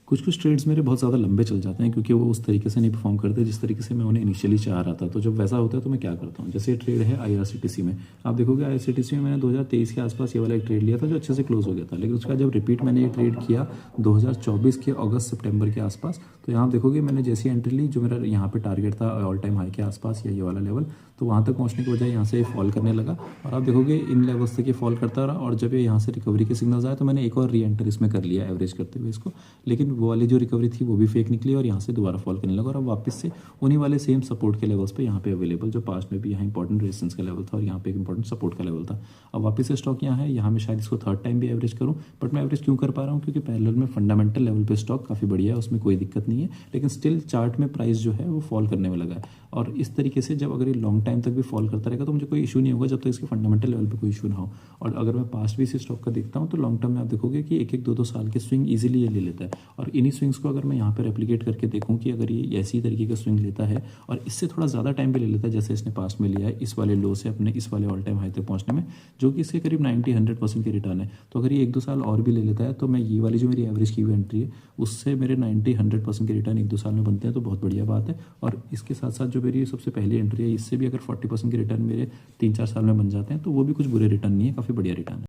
कुछ कुछ ट्रेड्स मेरे बहुत ज़्यादा लंबे चल जाते हैं क्योंकि वो उस तरीके से नहीं परफॉर्म करते जिस तरीके से मैं उन्हें इनिशियली चाह रहा था। तो जब वैसा होता है तो मैं क्या करता हूँ, जैसे ये ट्रेड है आईआरसीटीसी में, आप देखोगे आईआरसीटीसी में मैंने 2023 के आसपास ये वाला एक ट्रेड लिया था जो अच्छे से क्लोज हो गया था। लेकिन उसका जब रिपीट मैंने ये ट्रेड किया 2024 के अगस्त सितंबर के आसपास, तो यहाँ देखोगे मैंने जैसी एंट्री ली, जो मेरा यहाँ पे टारगेट था ऑल टाइम हाई के आसपास या ये वाला लेवल, तो वहाँ तक पहुँचने के बजाय यहाँ से फॉल करने लगा। और आप देखोगे इन लेवल्स तक ये फॉल करता रहा, और जब ये यहाँ से रिकवरी के सिग्नल्स आए तो मैंने एक और री एंटर इसमें कर लिया एवरेज करते हुए इसको। लेकिन वो वाली जो रिकवरी थी वो भी फेक निकली और यहाँ से दोबारा फॉल करने लगा, और अब वापस से उन्हीं वाले सेम सपोर्ट के लेवल्स पे यहाँ पे अवेलेबल, जो पास्ट में भी यहाँ इंपॉर्टेंट रेजिस्टेंस का लेवल था और यहाँ पे एक इंपॉर्टेंट सपोर्ट का लेवल था। अब वापस से स्टॉक यहाँ है, यहाँ मैं शायद इसको थर्ड टाइम भी एवरेज करूँ, बट मैं एवरेज क्यों कर पा रहा हूँ, क्योंकि पैरेलल में फंडामेंटल लेवल पे स्टॉक काफ़ी बढ़िया है, उसमें कोई दिक्कत नहीं है। लेकिन स्टिल चार्ट में प्राइस जो है वो फॉल करने में लगा है, और इस तरीके से जब अगर ये लॉन्ग टाइम तक भी फॉल करता रहेगा तो मुझे कोई इशू नहीं होगा जब तक इसके फंडामेंटल लेवल पे कोई इशू ना हो। और अगर मैं पास्ट भी इसी स्टॉक का देखता हूँ तो लॉन्ग टर्म में आप देखोगे कि एक एक दो दो साल के स्विंग इजीली ये ले लेता है। और इन्हीं स्विंग्स को अगर मैं यहाँ पे रेप्लिकेट करके देखूँ कि अगर ये ऐसी तरीके का स्विंग लेता है और इससे थोड़ा ज़्यादा टाइम भी ले लेता है जैसे इसने पास्ट में लिया है, इस वाले लो से अपने इस वाले ऑल टाइम हाई तक पहुँचने में, जो कि इसके करीब 90-100% की रिटर्न है, तो अगर ये एक दो साल और भी ले लेता है तो मैं ये वाली जो मेरी एवरेज की हुई एंट्री है उससे मेरे 90-100% की रिटर्न एक दो साल में बनते हैं, तो बहुत बढ़िया बात है। और इसके साथ साथ जो मेरी सबसे पहली एंट्री है इससे भी अगर 40% के रिटर्न मेरे 3-4 साल में बन जाते हैं तो वो भी कुछ बुरे रिटर्न नहीं है, काफ़ी बढ़िया रिटर्न है।